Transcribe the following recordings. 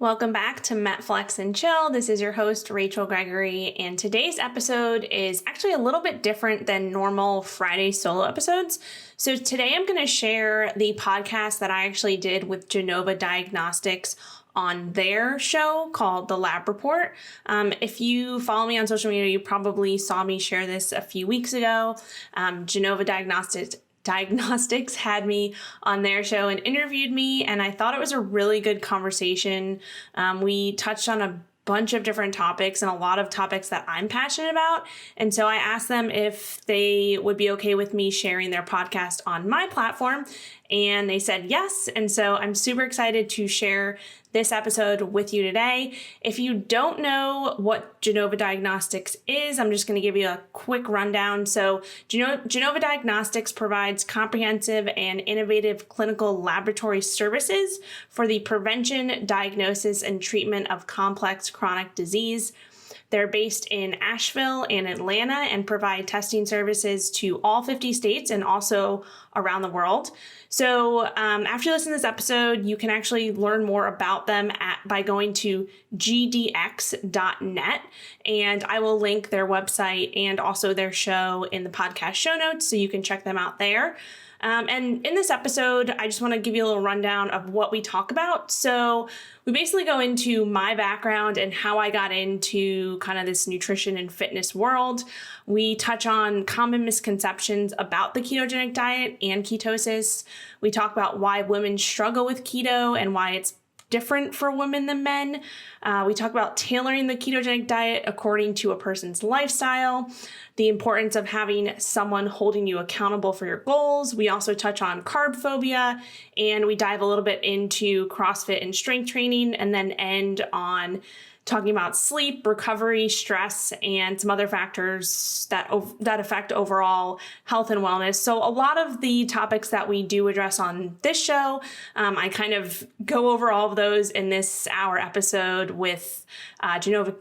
Welcome back to MetFlex and Chill. This is your host, Rachel Gregory, and today's episode is actually a little bit different than normal Friday solo episodes. So today I'm going to share the podcast that I actually did with Genova Diagnostics on their show called The Lab Report. If you follow me on social media, you probably saw me share this a few weeks ago. Genova Diagnostics had me on their show and interviewed me, and I thought it was a really good conversation. We touched on a bunch of different topics and a lot of topics that I'm passionate about. And so I asked them if they would be okay with me sharing their podcast on my platform, and they said yes. And so I'm super excited to share this episode with you today. If you don't know what Genova Diagnostics is, I'm just going to give you a quick rundown. So Genova Diagnostics provides comprehensive and innovative clinical laboratory services for the prevention, diagnosis, and treatment of complex chronic disease. They're based in Asheville and Atlanta and provide testing services to all 50 states and also around the world. So after you listen to this episode, you can actually learn more about them by going to gdx.net, and I will link their website and also their show in the podcast show notes so you can check them out there. And in this episode, I just want to give you a little rundown of what we talk about. So we basically go into my background and how I got into kind of this nutrition and fitness world. We touch on common misconceptions about the ketogenic diet and ketosis. We talk about why women struggle with keto and why it's different for women than men. We talk about tailoring the ketogenic diet according to a person's lifestyle, the importance of having someone holding you accountable for your goals. We also touch on carb phobia, and we dive a little bit into CrossFit and strength training, and then end on talking about sleep, recovery, stress, and some other factors that affect overall health and wellness. So a lot of the topics that we do address on this show, I kind of go over all of those in this hour episode with Genova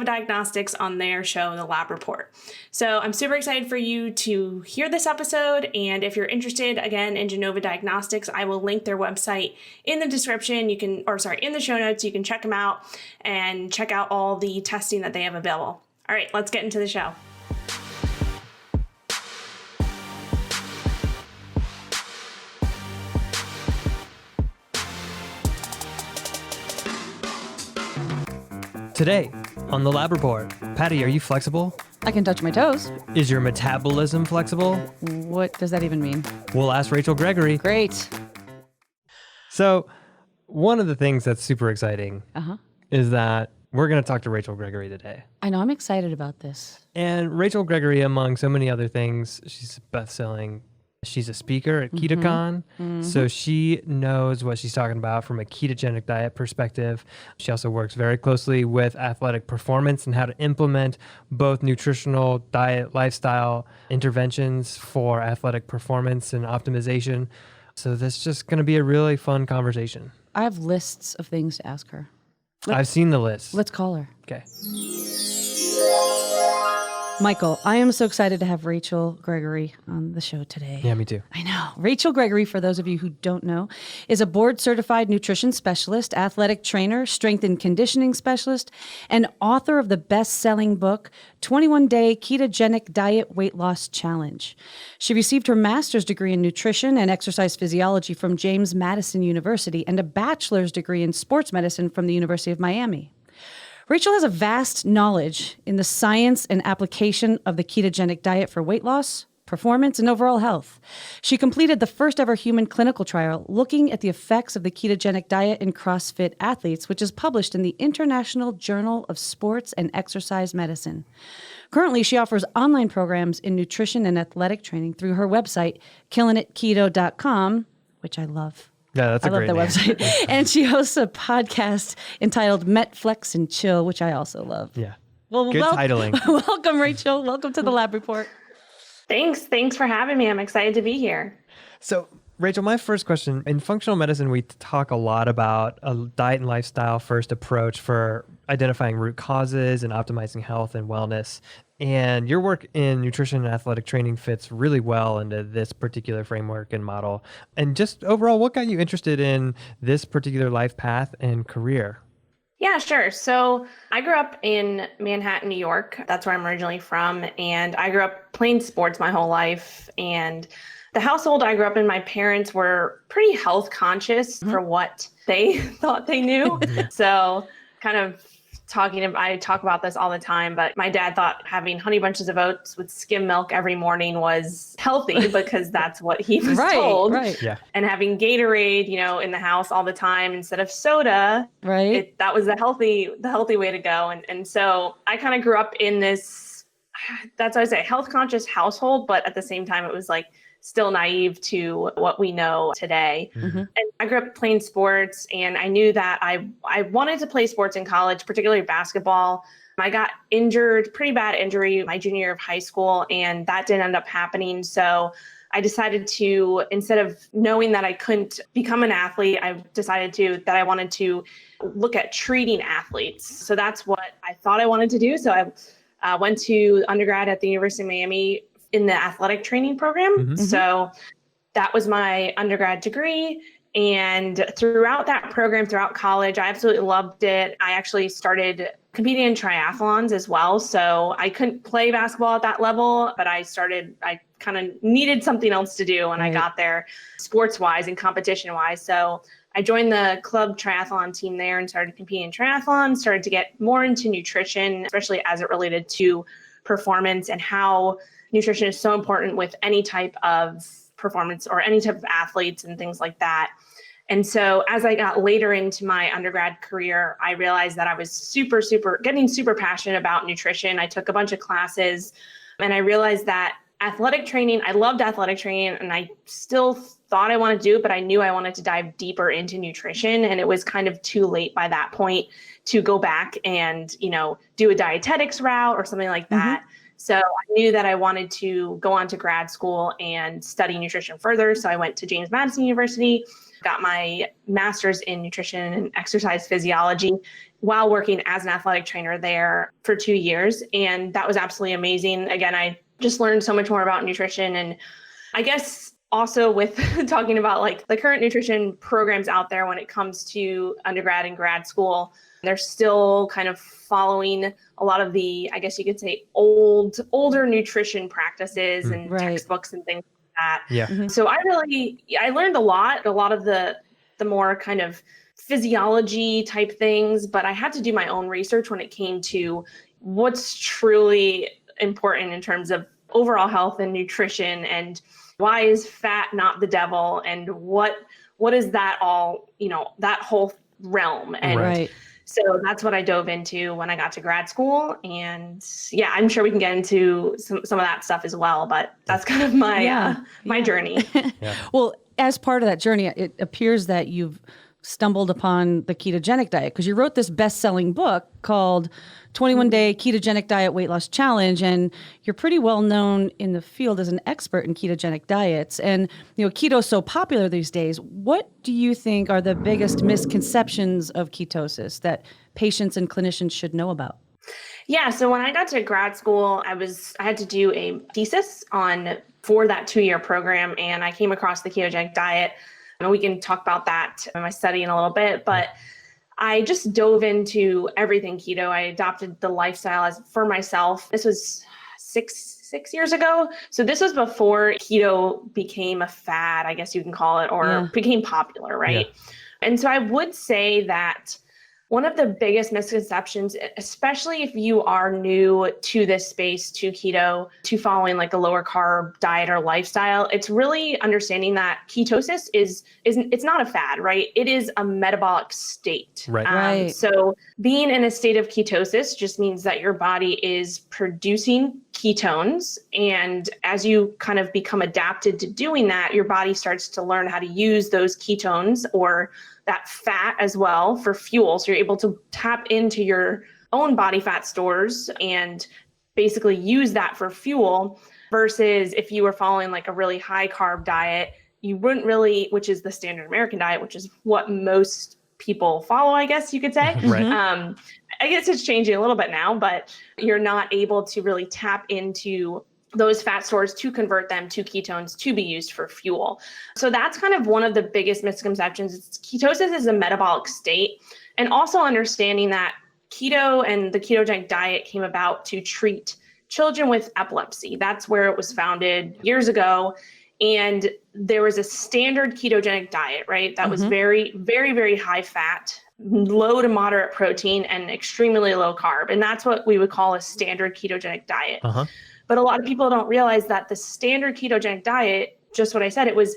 Diagnostics on their show, The Lab Report. So I'm super excited for you to hear this episode. And if you're interested, again, in Genova Diagnostics, I will link their website in the description. In the show notes. You can check them out and check out all the testing that they have available. All right, let's get into the show. Today on the Lab Report, Patty, are you flexible? I can touch my toes. Is your metabolism flexible? What does that even mean? We'll ask Rachel Gregory. Great. So one of the things that's super exciting is that we're going to talk to Rachel Gregory today. I know, I'm excited about this. And Rachel Gregory, among so many other things, she's best-selling. She's a speaker at KetoCon, so she knows what she's talking about from a ketogenic diet perspective. She also works very closely with athletic performance and how to implement both nutritional, diet, lifestyle interventions for athletic performance and optimization. So this is just going to be a really fun conversation. I have lists of things to ask her. I've seen the list. Let's call her. Okay. Michael, I am so excited to have Rachel Gregory on the show today. Yeah, me too. I know. Rachel Gregory, for those of you who don't know, is a board certified nutrition specialist, athletic trainer, strength and conditioning specialist, and author of the best-selling book, 21-Day Ketogenic Diet Weight Loss Challenge. She received her master's degree in nutrition and exercise physiology from James Madison University and a bachelor's degree in sports medicine from the University of Miami. Rachel has a vast knowledge in the science and application of the ketogenic diet for weight loss, performance, and overall health. She completed the first ever human clinical trial looking at the effects of the ketogenic diet in CrossFit athletes, which is published in the International Journal of Sports and Exercise Medicine. Currently, she offers online programs in nutrition and athletic training through her website, killinitketo.com, which I love. Yeah, that's a great name. I love the website. And she hosts a podcast entitled MetFlex and Chill, which I also love. Yeah. Well, good titling. Welcome, Rachel. Welcome to the Lab Report. Thanks for having me. I'm excited to be here. So, Rachel, my first question, in functional medicine, we talk a lot about a diet and lifestyle first approach for identifying root causes and optimizing health and wellness. And your work in nutrition and athletic training fits really well into this particular framework and model. And just overall, what got you interested in this particular life path and career? Yeah, sure. So I grew up in Manhattan, New York. That's where I'm originally from. And I grew up playing sports my whole life. And the household I grew up in, my parents were pretty health conscious for what they thought they knew. So kind of I talk about this all the time, but my dad thought having honey bunches of oats with skim milk every morning was healthy because that's what he was told. Right. Yeah. And having Gatorade, in the house all the time instead of soda, Right. that was the healthy way to go. And so I kind of grew up in this, that's what I say, health conscious household, but at the same time, it was like still naive to what we know today. And I grew up playing sports, and I knew that I wanted to play sports in college, particularly basketball. I got injured, pretty bad injury my junior year of high school, and that didn't end up happening. So I decided to, instead of knowing that I couldn't become an athlete, I decided that I wanted to look at treating athletes. So that's what I thought I wanted to do. So I went to undergrad at the University of Miami in the athletic training program. So that was my undergrad degree. And throughout that program, throughout college, I absolutely loved it. I actually started competing in triathlons as well. So I couldn't play basketball at that level, but I kind of needed something else to do when I got there, sports-wise and competition-wise. So I joined the club triathlon team there and started competing in triathlons, started to get more into nutrition, especially as it related to performance and how nutrition is so important with any type of performance or any type of athletes and things like that. And so as I got later into my undergrad career, I realized that I was getting super passionate about nutrition. I took a bunch of classes, and I realized that I loved athletic training, and I still thought I wanted to do it, but I knew I wanted to dive deeper into nutrition. And it was kind of too late by that point to go back and, do a dietetics route or something like that. So I knew that I wanted to go on to grad school and study nutrition further. So I went to James Madison University, got my master's in nutrition and exercise physiology while working as an athletic trainer there for 2 years. And that was absolutely amazing. Again, I just learned so much more about nutrition. And I guess also with talking about like the current nutrition programs out there when it comes to undergrad and grad school, they're still kind of following a lot of the, I guess you could say, older nutrition practices and textbooks and things like that. Yeah. So I learned a lot of the more kind of physiology type things, but I had to do my own research when it came to what's truly important in terms of overall health and nutrition, and why is fat not the devil, and what is that all, that whole realm. And so that's what I dove into when I got to grad school. And yeah, I'm sure we can get into some of that stuff as well, but that's kind of my my journey. Well, as part of that journey, it appears that you've stumbled upon the ketogenic diet, because you wrote this best-selling book called 21-Day Ketogenic Diet Weight Loss Challenge, and you're pretty well known in the field as an expert in ketogenic diets. And keto is so popular these days. What do you think are the biggest misconceptions of ketosis that patients and clinicians should know about? Yeah, so when I got to grad school, I had to do a thesis for that 2-year program, and I came across the ketogenic diet. And we can talk about that in my study in a little bit, but I just dove into everything keto. I adopted the lifestyle for myself. This was six years ago. So this was before keto became a fad, I guess you can call it, or became popular, right? Yeah. And so I would say that one of the biggest misconceptions, especially if you are new to this space, to keto, to following like a lower carb diet or lifestyle, it's really understanding that ketosis it's not a fad, right? It is a metabolic state. Right. So being in a state of ketosis just means that your body is producing ketones. And as you kind of become adapted to doing that, your body starts to learn how to use those ketones or that fat as well for fuel. So you're able to tap into your own body fat stores and basically use that for fuel, versus if you were following like a really high carb diet, you wouldn't really, which is the standard American diet, which is what most people follow, I guess you could say. Right. I guess it's changing a little bit now, but you're not able to really tap into those fat stores to convert them to ketones to be used for fuel. So that's kind of one of the biggest misconceptions. Ketosis is a metabolic state. And also understanding that keto and the ketogenic diet came about to treat children with epilepsy. That's where it was founded years ago. And there was a standard ketogenic diet, right? That was very, very, very high fat, low to moderate protein, and extremely low carb. And that's what we would call a standard ketogenic diet. But a lot of people don't realize that the standard ketogenic diet, just what I said, it was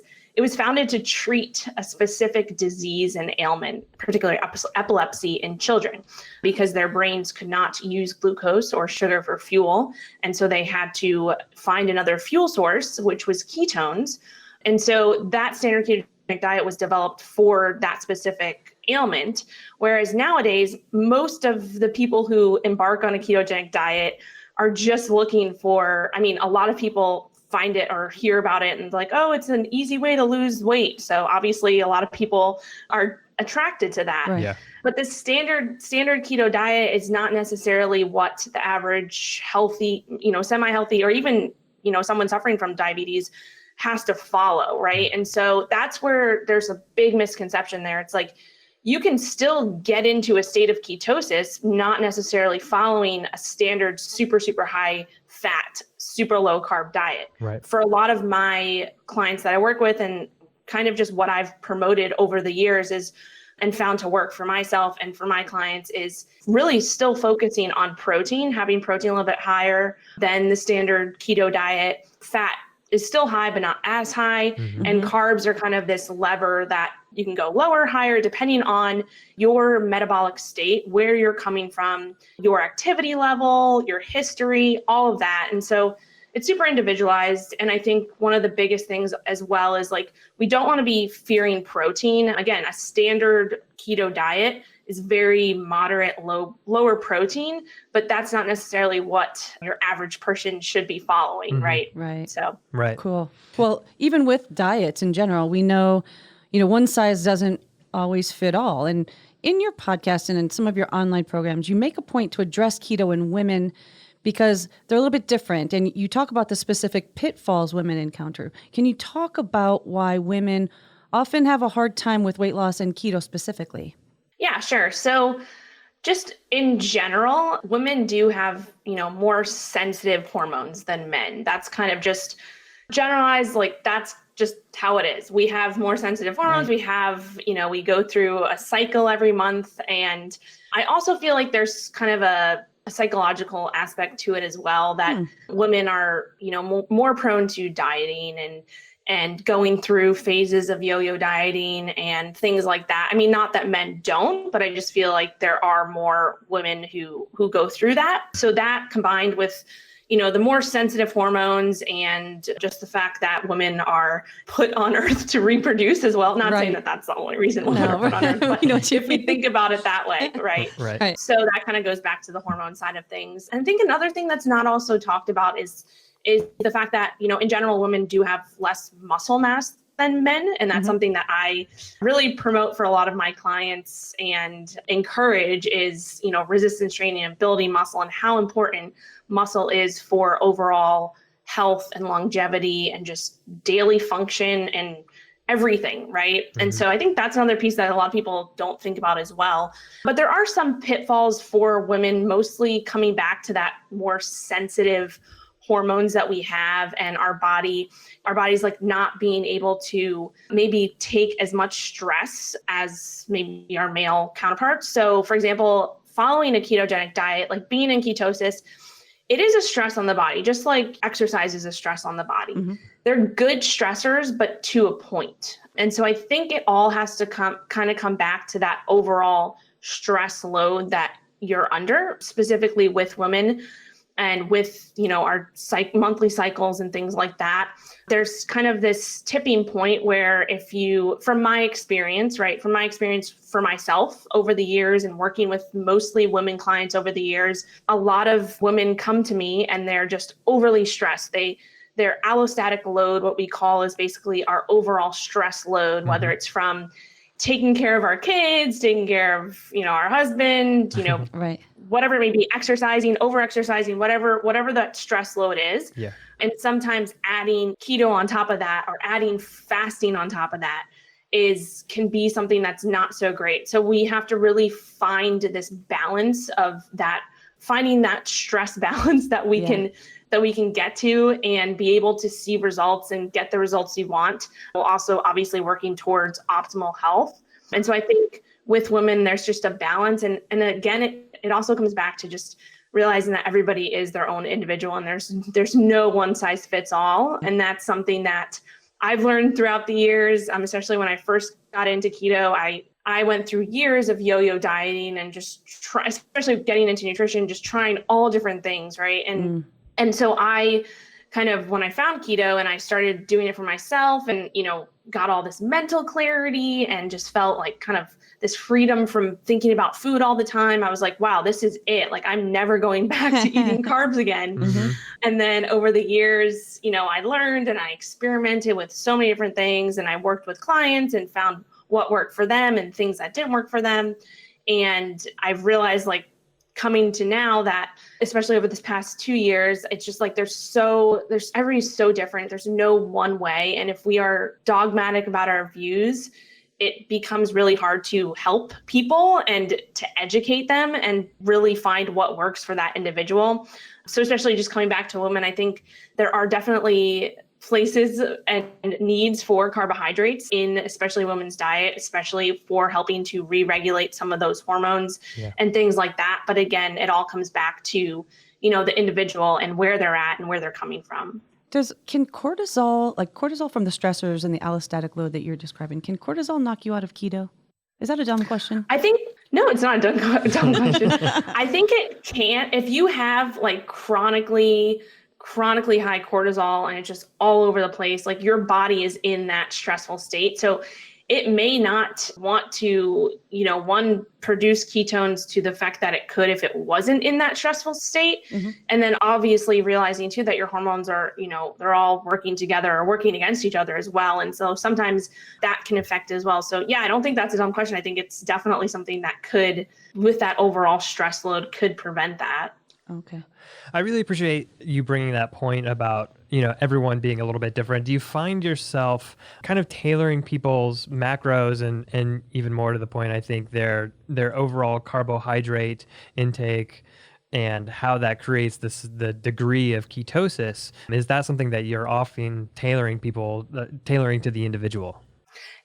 founded to treat a specific disease and ailment, particularly epilepsy in children, because their brains could not use glucose or sugar for fuel. And so they had to find another fuel source, which was ketones. And so that standard ketogenic diet was developed for that specific ailment. Whereas nowadays, most of the people who embark on a ketogenic diet are just looking for, a lot of people find it or hear about it and like, oh, it's an easy way to lose weight. So obviously a lot of people are attracted to that. Right. Yeah. But the standard keto diet is not necessarily what the average healthy, semi-healthy, or even, someone suffering from diabetes has to follow, right? And so that's where there's a big misconception there. It's like, you can still get into a state of ketosis, not necessarily following a standard super, super high fat, super low carb diet. Right. For a lot of my clients that I work with, and kind of just what I've promoted over the years is, and found to work for myself and for my clients, is really still focusing on protein, having protein a little bit higher than the standard keto diet. Fat is still high, but not as high. And carbs are kind of this lever that you can go lower, higher, depending on your metabolic state, where you're coming from, your activity level, your history, all of that. And so it's super individualized. And I think one of the biggest things as well is like, we don't want to be fearing protein. Again, a standard keto diet is very moderate, lower protein, but that's not necessarily what your average person should be following, right? Right. So, Right. Cool. Well, even with diets in general, we know, one size doesn't always fit all. And in your podcast and in some of your online programs, you make a point to address keto in women because they're a little bit different. And you talk about the specific pitfalls women encounter. Can you talk about why women often have a hard time with weight loss and keto specifically? Yeah, sure. So just in general, women do have, more sensitive hormones than men. That's kind of just generalized, like that's just how it is. We have more sensitive hormones. We have, we go through a cycle every month. And I also feel like there's kind of a psychological aspect to it as well, that women are, more prone to dieting and going through phases of yo-yo dieting and things like that. Not that men don't, but I just feel like there are more women who go through that. So that combined with, the more sensitive hormones and just the fact that women are put on earth to reproduce as well. Not saying that that's the only reason women are put on earth, but if we think about it that way, right? Right. So that kind of goes back to the hormone side of things. And I think another thing that's not also talked about is the fact that, in general, women do have less muscle mass than men. And that's something that I really promote for a lot of my clients and encourage is, resistance training and building muscle, and how important muscle is for overall health and longevity and just daily function and everything, right? And so I think that's another piece that a lot of people don't think about as well. But there are some pitfalls for women, mostly coming back to that more sensitive hormones that we have, and our body's like not being able to maybe take as much stress as maybe our male counterparts. So for example, following a ketogenic diet, like being in ketosis, it is a stress on the body, just like exercise is a stress on the body. They're good stressors, but to a point. And so I think it all has to come back to that overall stress load that you're under, specifically with women. And with, our monthly cycles and things like that, there's kind of this tipping point where from my experience for myself over the years and working with mostly women clients over the years, a lot of women come to me and they're just overly stressed. Their allostatic load, what we call, is basically our overall stress load, whether it's from taking care of our kids, taking care of, our husband, Right. whatever it may be, exercising, over-exercising, whatever that stress load is. Yeah. And sometimes adding keto on top of that, or adding fasting on top of that, can be something that's not so great. So we have to really find this balance of that, finding that stress balance that we can get to and be able to see results and get the results you want, while also obviously working towards optimal health. And so I think with women, there's just a balance. And again, it also comes back to just realizing that everybody is their own individual and there's no one size fits all. And that's something that I've learned throughout the years, especially when I first got into keto. I went through years of yo-yo dieting and just especially getting into nutrition, just trying all different things, right? And so I kind of, when I found keto and I started doing it for myself and, got all this mental clarity and just felt like kind of this freedom from thinking about food all the time, I was like, wow, this is it. Like, I'm never going back to eating carbs again. And then over the years, I learned and I experimented with so many different things, and I worked with clients and found what worked for them and things that didn't work for them. And I've realized, like, coming to now that, especially over this past 2 years, it's just like everybody's so different. There's no one way. And if we are dogmatic about our views, it becomes really hard to help people and to educate them and really find what works for that individual. So especially just coming back to women, I think there are definitely places and needs for carbohydrates in especially women's diet, especially for helping to re-regulate some of those hormones and things like that. But again, it all comes back to, the individual and where they're at and where they're coming from. Can cortisol from the stressors and the allostatic load that you're describing, can cortisol knock you out of keto? Is that a dumb question? I think, no, it's not a dumb question. I think it can. If you have like chronically high cortisol and it's just all over the place, like your body is in that stressful state. So it may not want to, produce ketones to the fact that it could if it wasn't in that stressful state. And then obviously realizing too that your hormones are, they're all working together or working against each other as well. And so sometimes that can affect as well. So yeah, I don't think that's a dumb question. I think it's definitely something that could, with that overall stress load, could prevent that. Okay. I really appreciate you bringing that point about, everyone being a little bit different. Do you find yourself kind of tailoring people's macros and even more to the point, I think their overall carbohydrate intake and how that creates the degree of ketosis? Is that something that you're often tailoring to the individual?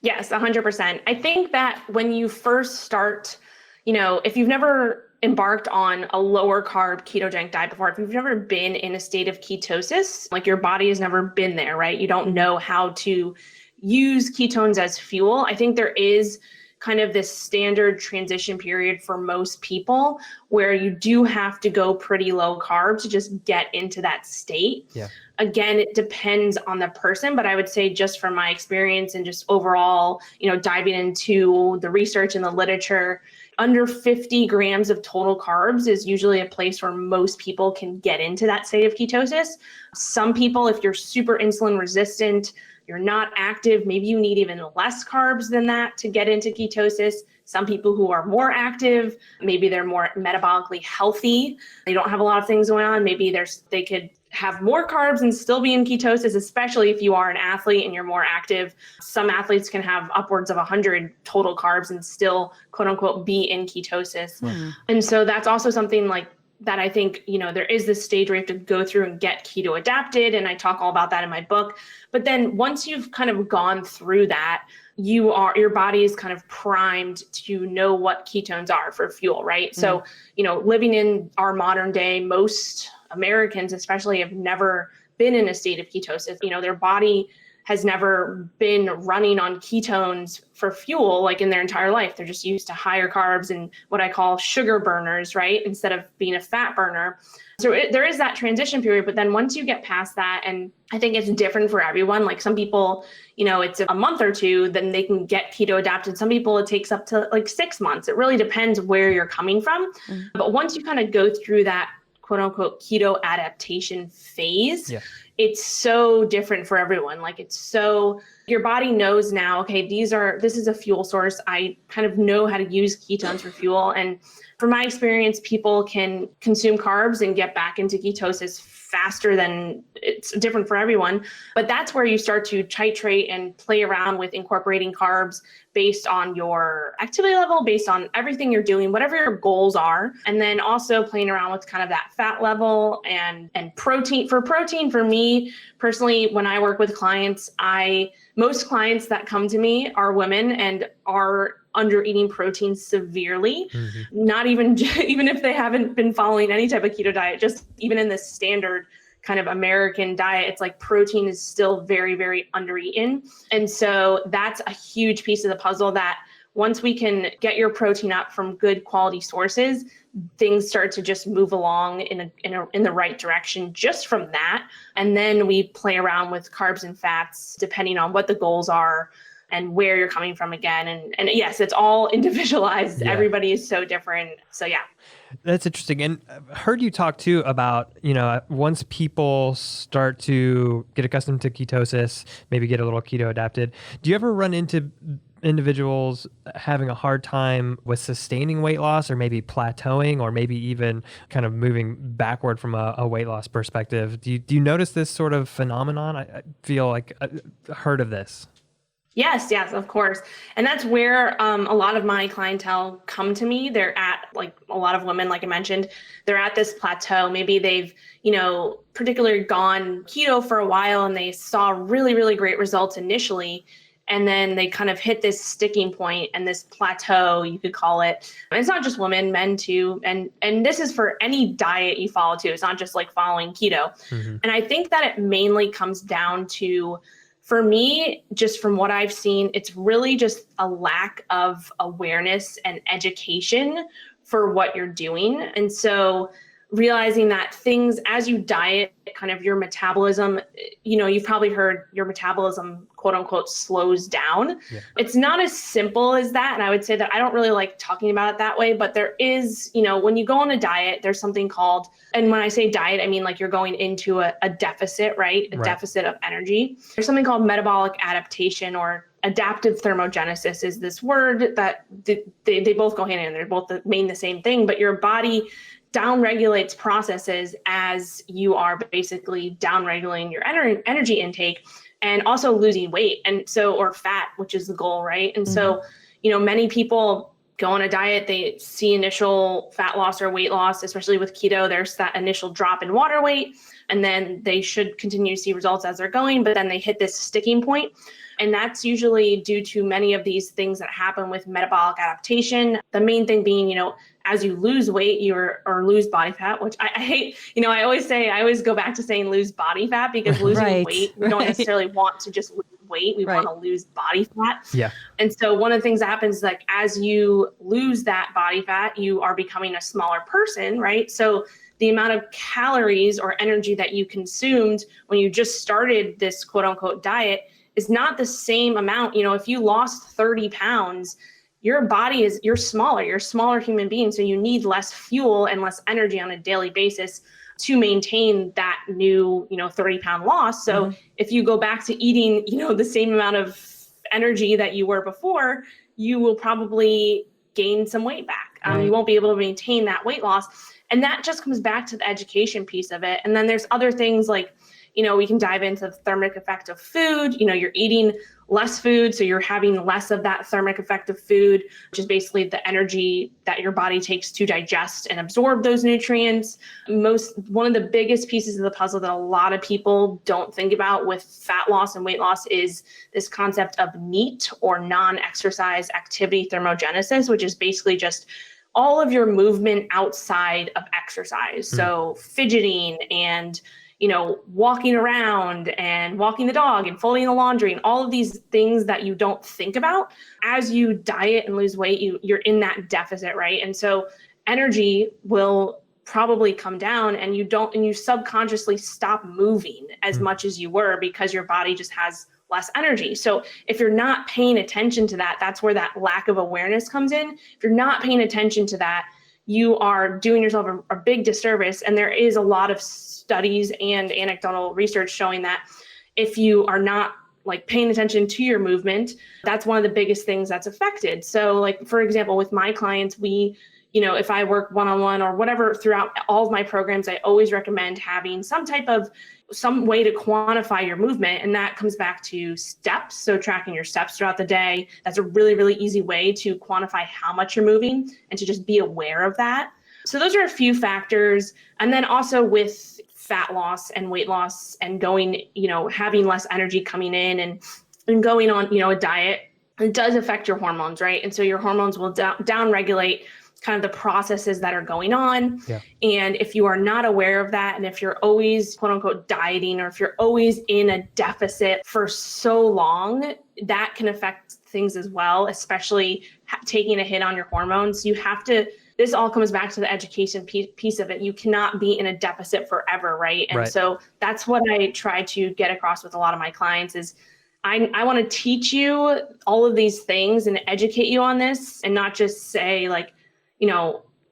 Yes, 100%. I think that when you first start, if you've never embarked on a lower carb ketogenic diet before, if you've never been in a state of ketosis, like your body has never been there, right? You don't know how to use ketones as fuel. I think there is kind of this standard transition period for most people where you do have to go pretty low carb to just get into that state. Yeah. Again, it depends on the person, but I would say just from my experience and just overall, diving into the research and the literature, under 50 grams of total carbs is usually a place where most people can get into that state of ketosis. Some people, if you're super insulin resistant, you're not active, maybe you need even less carbs than that to get into ketosis. Some people who are more active, maybe they're more metabolically healthy. They don't have a lot of things going on. Maybe they could have more carbs and still be in ketosis, especially if you are an athlete and you're more active. Some athletes can have upwards of 100 total carbs and still, quote unquote, be in ketosis. And so that's also something like that. I think, there is this stage where you have to go through and get keto adapted. And I talk all about that in my book. But then once you've kind of gone through that, your body is kind of primed to know what ketones are for fuel, right? So, living in our modern day, most Americans especially have never been in a state of ketosis. Their body has never been running on ketones for fuel like in their entire life. They're just used to higher carbs and what I call sugar burners, right? Instead of being a fat burner. So there is that transition period, but then once you get past that, and I think it's different for everyone, like some people, it's a month or two, then they can get keto adapted. Some people it takes up to like 6 months. It really depends where you're coming from. But once you kind of go through that quote unquote keto adaptation phase, it's so different for everyone. Like it's so, your body knows now, okay, this is a fuel source. I kind of know how to use ketones for fuel. And from my experience, people can consume carbs and get back into ketosis faster than, it's different for everyone. But that's where you start to titrate and play around with incorporating carbs based on your activity level, based on everything you're doing, whatever your goals are. And then also playing around with kind of that fat level and protein. For protein, for me personally, when I work with clients, most clients that come to me are women and are under eating protein severely, not even if they haven't been following any type of keto diet, just even in the standard kind of American diet, it's like protein is still very, very under eaten. And so that's a huge piece of the puzzle that once we can get your protein up from good quality sources, things start to just move along in the right direction just from that. And then we play around with carbs and fats depending on what the goals are and where you're coming from again. And yes, it's all individualized. Yeah. Everybody is so different. So yeah. That's interesting. And I've heard you talk too about, once people start to get accustomed to ketosis, maybe get a little keto adapted, do you ever run into individuals having a hard time with sustaining weight loss or maybe plateauing or maybe even kind of moving backward from a weight loss perspective? Do you notice this sort of phenomenon? I feel like I've heard of this. Yes, of course. And that's where a lot of my clientele come to me. They're at, like a lot of women, like I mentioned, they're at this plateau. Maybe they've, particularly gone keto for a while and they saw really, really great results initially. And then they kind of hit this sticking point and this plateau, you could call it. And it's not just women, men too. And this is for any diet you follow too. It's not just like following keto. Mm-hmm. And I think that it mainly comes down to, for me, just from what I've seen, it's really just a lack of awareness and education for what you're doing. And so realizing that things as you diet, kind of your metabolism, you've probably heard your metabolism, quote unquote, slows down. Yeah. It's not as simple as that. And I would say that I don't really like talking about it that way, but there is, when you go on a diet, there's something called, and when I say diet, I mean like you're going into a deficit, right? A deficit of energy. There's something called metabolic adaptation or adaptive thermogenesis is this word that they both go hand in hand. They're both mean the same thing, but your body downregulates processes as you are basically downregulating your energy intake and also losing weight. And so, or fat, which is the goal, right? And so, many people go on a diet, they see initial fat loss or weight loss, especially with keto, there's that initial drop in water weight, and then they should continue to see results as they're going, but then they hit this sticking point. And that's usually due to many of these things that happen with metabolic adaptation. The main thing being, as you lose weight, or lose body fat, which I hate, I always go back to saying lose body fat because losing weight, we don't necessarily want to just lose weight. We want to lose body fat. Yeah. And so one of the things that happens, like as you lose that body fat, you are becoming a smaller person, right? So the amount of calories or energy that you consumed when you just started this quote unquote diet is not the same amount. If you lost 30 pounds, your body you're a smaller human being. So you need less fuel and less energy on a daily basis to maintain that new, 30-pound loss. So if you go back to eating, the same amount of energy that you were before, you will probably gain some weight back. You won't be able to maintain that weight loss. And that just comes back to the education piece of it. And then there's other things like, we can dive into the thermic effect of food. You're eating less food, so you're having less of that thermic effect of food, which is basically the energy that your body takes to digest and absorb those nutrients. One of the biggest pieces of the puzzle that a lot of people don't think about with fat loss and weight loss is this concept of NEAT, or non-exercise activity thermogenesis, which is basically just all of your movement outside of exercise. So fidgeting and walking around and walking the dog and folding the laundry and all of these things that you don't think about as you diet and lose weight, you're in that deficit, right? And so energy will probably come down and you subconsciously stop moving as much as you were because your body just has less energy. So if you're not paying attention to that, that's where that lack of awareness comes in. If you're not paying attention to that, you are doing yourself a big disservice. And there is a lot of studies and anecdotal research showing that if you are not like paying attention to your movement, that's one of the biggest things that's affected. So like, for example, with my clients, if I work one-on-one or whatever throughout all of my programs, I always recommend having some way to quantify your movement. And that comes back to steps. So tracking your steps throughout the day, that's a really, really easy way to quantify how much you're moving and to just be aware of that. So those are a few factors. And then also with fat loss and weight loss and going, having less energy coming in and going on, a diet, it does affect your hormones, right? And so your hormones will down-regulate kind of the processes that are going on. Yeah. And if you are not aware of that, and if you're always quote unquote dieting, or if you're always in a deficit for so long, that can affect things as well, especially taking a hit on your hormones. This all comes back to the education piece of it. You cannot be in a deficit forever, right? And so that's what I try to get across with a lot of my clients is I want to teach you all of these things and educate you on this, and not just say like,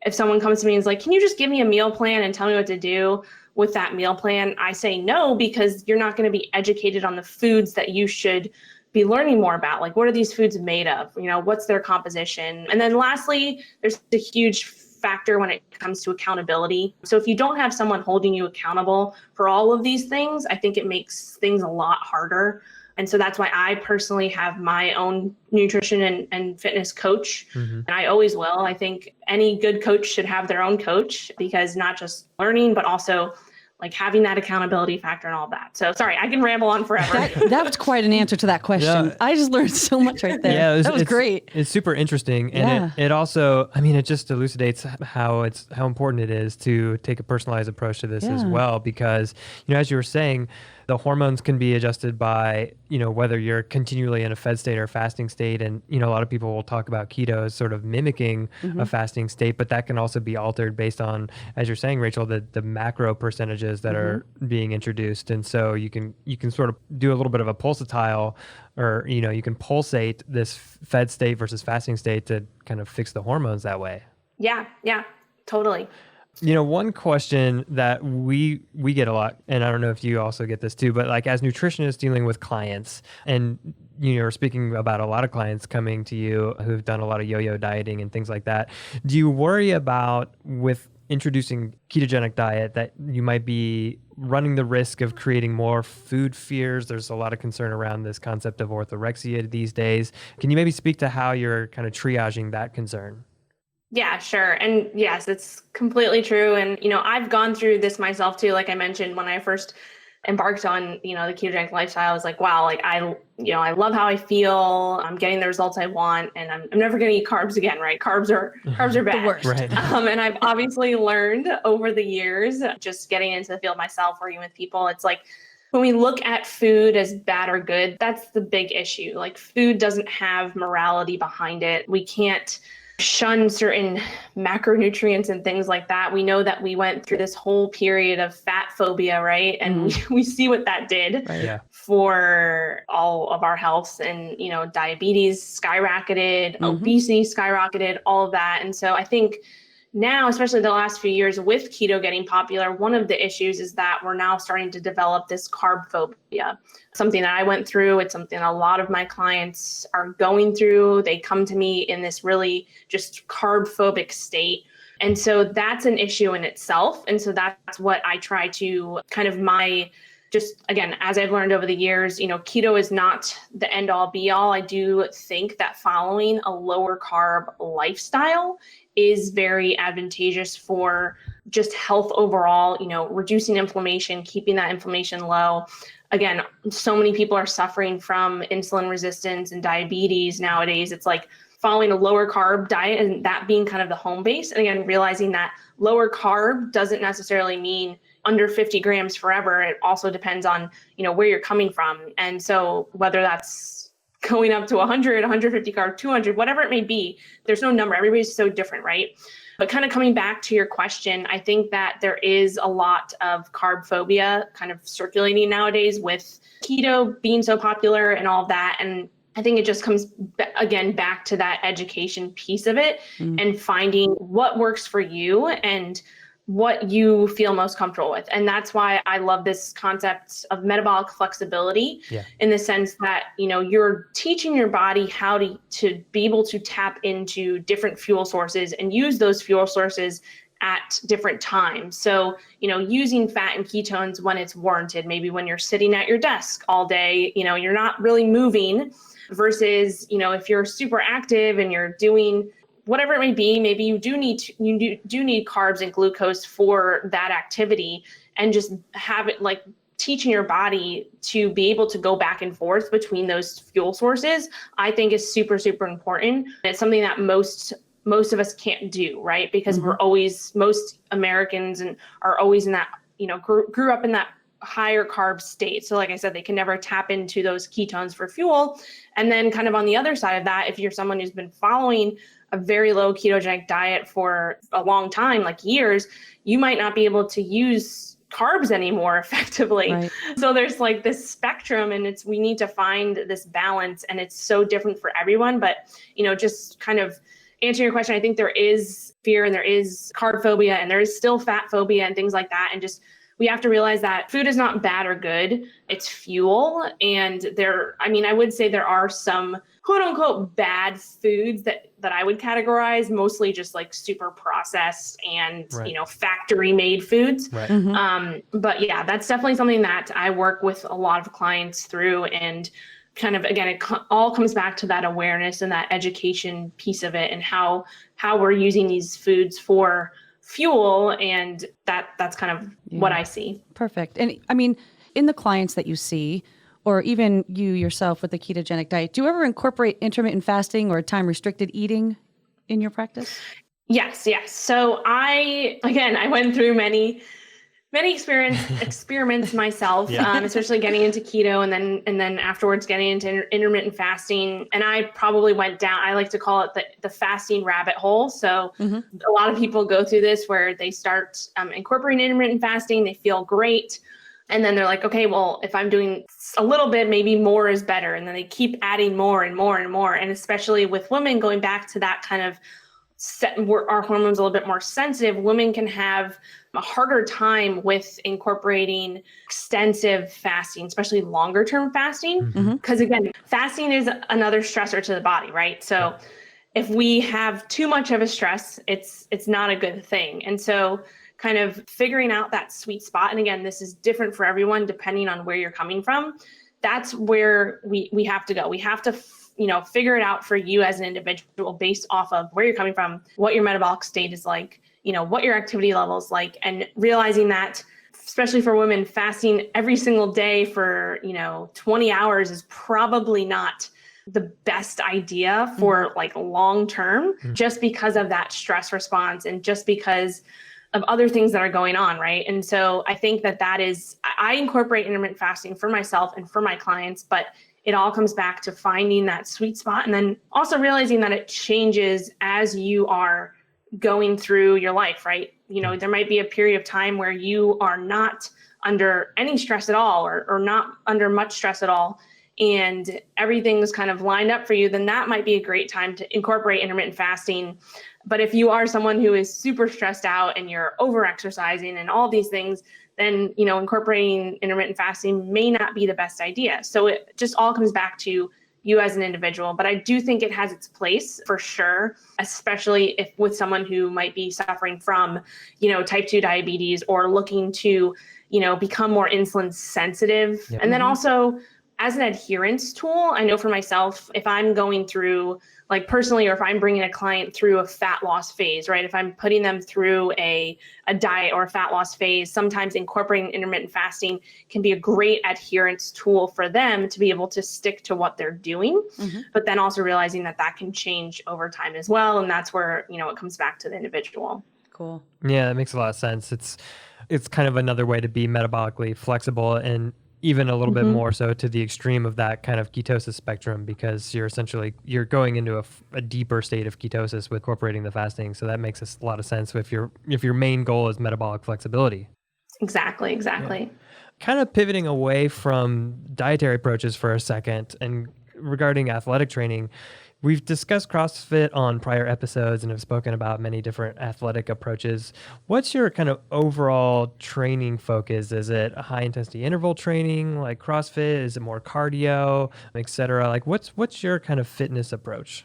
if someone comes to me and is like, can you just give me a meal plan and tell me what to do with that meal plan? I say no, because you're not going to be educated on the foods that you should be learning more about. Like, what are these foods made of? What's their composition? And then lastly, there's a huge factor when it comes to accountability. So if you don't have someone holding you accountable for all of these things, I think it makes things a lot harder. And so that's why I personally have my own nutrition and fitness coach. And I always will. I think any good coach should have their own coach, because not just learning, but also like having that accountability factor and all that. So sorry, I can ramble on forever. That was quite an answer to that question. Yeah. I just learned so much right there. Yeah, that was great. It's super interesting. And it also, it just elucidates how important it is to take a personalized approach to this as well. Because, as you were saying, the hormones can be adjusted by, whether you're continually in a fed state or a fasting state. And, a lot of people will talk about keto as sort of mimicking a fasting state, but that can also be altered based on, as you're saying, Rachel, the macro percentages that are being introduced. And so you can sort of do a little bit of a pulsatile, or, you can pulsate this fed state versus fasting state to kind of fix the hormones that way. Yeah, totally. One question that we get a lot, and I don't know if you also get this too, but like as nutritionists dealing with clients, and you're speaking about a lot of clients coming to you who've done a lot of yo-yo dieting and things like that, do you worry about with introducing ketogenic diet that you might be running the risk of creating more food fears? There's a lot of concern around this concept of orthorexia these days. Can you maybe speak to how you're kind of triaging that concern? Yeah, sure. And yes, it's completely true. And, I've gone through this myself too. Like I mentioned, when I first embarked on, the ketogenic lifestyle, I was like, wow, like I love how I feel. I'm getting the results I want, and I'm never going to eat carbs again, right? Carbs are bad. The worst. Right. And I've obviously learned over the years, just getting into the field myself, working with people, it's like, when we look at food as bad or good, that's the big issue. Like, food doesn't have morality behind it. We can't shun certain macronutrients and things like that. We know that we went through this whole period of fat phobia, right? And we see what that did for all of our health, and, diabetes skyrocketed, obesity skyrocketed, all of that. And so I think now, especially the last few years with keto getting popular, one of the issues is that we're now starting to develop this carb phobia, something that I went through. It's something a lot of my clients are going through. They come to me in this really just carb phobic state. And so that's an issue in itself. And so that's what I try to again, as I've learned over the years, keto is not the end all be all. I do think that following a lower carb lifestyle is very advantageous for just health overall, reducing inflammation, keeping that inflammation low. Again, so many people are suffering from insulin resistance and diabetes nowadays. It's like following a lower carb diet and that being kind of the home base. And again, realizing that lower carb doesn't necessarily mean under 50 grams forever. It also depends on, where you're coming from. And so whether that's going up to 100, 150 carb, 200, whatever it may be, there's no number. Everybody's so different, right? But kind of coming back to your question, I think that there is a lot of carb phobia kind of circulating nowadays with keto being so popular and all of that. And I think it just comes again back to that education piece of it and finding what works for you and what you feel most comfortable with. And that's why I love this concept of metabolic flexibility in the sense that, you're teaching your body how to be able to tap into different fuel sources and use those fuel sources at different times. So, using fat and ketones when it's warranted, maybe when you're sitting at your desk all day, you're not really moving versus, if you're super active and you're doing whatever it may be, maybe you do need carbs and glucose for that activity, and just have it like teaching your body to be able to go back and forth between those fuel sources, I think is super, super important. It's something that most of us can't do, right? Because most Americans are always in that, grew up in that higher carb state. So like I said, they can never tap into those ketones for fuel. And then kind of on the other side of that, if you're someone who's been following a very low ketogenic diet for a long time, like years, you might not be able to use carbs anymore effectively. Right. So there's like this spectrum, and we need to find this balance, and it's so different for everyone. But, just kind of answering your question, I think there is fear and there is carb phobia and there is still fat phobia and things like that. And just, we have to realize that food is not bad or good. It's fuel. And I would say there are some quote unquote bad foods that I would categorize, mostly just like super processed and, factory made foods. Right. But yeah, that's definitely something that I work with a lot of clients through, and kind of, again, it all comes back to that awareness and that education piece of it, and how we're using these foods for fuel. And that's kind of what I see. Perfect. And in the clients that you see, or even you yourself with the ketogenic diet, do you ever incorporate intermittent fasting or time restricted eating in your practice? Yes. So I went through many experiments myself, especially getting into keto and then afterwards getting into intermittent fasting. And I probably went down, I like to call it the fasting rabbit hole. So a lot of people go through this where they start incorporating intermittent fasting, they feel great. And then they're like, okay, well, if I'm doing a little bit, maybe more is better. And then they keep adding more and more and more. And especially with women, going back to that kind of where our hormones a little bit more sensitive, women can have a harder time with incorporating extensive fasting, especially longer term fasting. Because again, fasting is another stressor to the body, right? So if we have too much of a stress, it's not a good thing. And so kind of figuring out that sweet spot. And again, this is different for everyone depending on where you're coming from. That's where we have to go. We have to figure it out for you as an individual based off of where you're coming from, what your metabolic state is like, what your activity level is like, and realizing that, especially for women, fasting every single day for, 20 hours is probably not the best idea for like long term, just because of that stress response and just because of other things that are going on, right? And so I think I incorporate intermittent fasting for myself and for my clients, but it all comes back to finding that sweet spot, and then also realizing that it changes as you are going through your life, right? There might be a period of time where you are not under any stress at all, or not under much stress at all, and everything's kind of lined up for you, then that might be a great time to incorporate intermittent fasting. But if you are someone who is super stressed out and you're over exercising and all these things, then, incorporating intermittent fasting may not be the best idea. So it just all comes back to you as an individual. But I do think it has its place for sure, especially if with someone who might be suffering from, type 2 diabetes, or looking to, become more insulin sensitive. Yep. And then also as an adherence tool, I know for myself, if I'm going through, like personally, or if I'm bringing a client through a fat loss phase, right? If I'm putting them through a diet or a fat loss phase, sometimes incorporating intermittent fasting can be a great adherence tool for them to be able to stick to what they're doing, but then also realizing that can change over time as well. And that's where, it comes back to the individual. Cool. Yeah, that makes a lot of sense. It's kind of another way to be metabolically flexible, and even a little bit more so to the extreme of that kind of ketosis spectrum, because you're going into a deeper state of ketosis with incorporating the fasting. So that makes a lot of sense if your main goal is metabolic flexibility. Exactly. Yeah. Kind of pivoting away from dietary approaches for a second and regarding athletic training, we've discussed CrossFit on prior episodes and have spoken about many different athletic approaches. What's your kind of overall training focus? Is it a high intensity interval training like CrossFit? Is it more cardio, et cetera? Like what's your kind of fitness approach?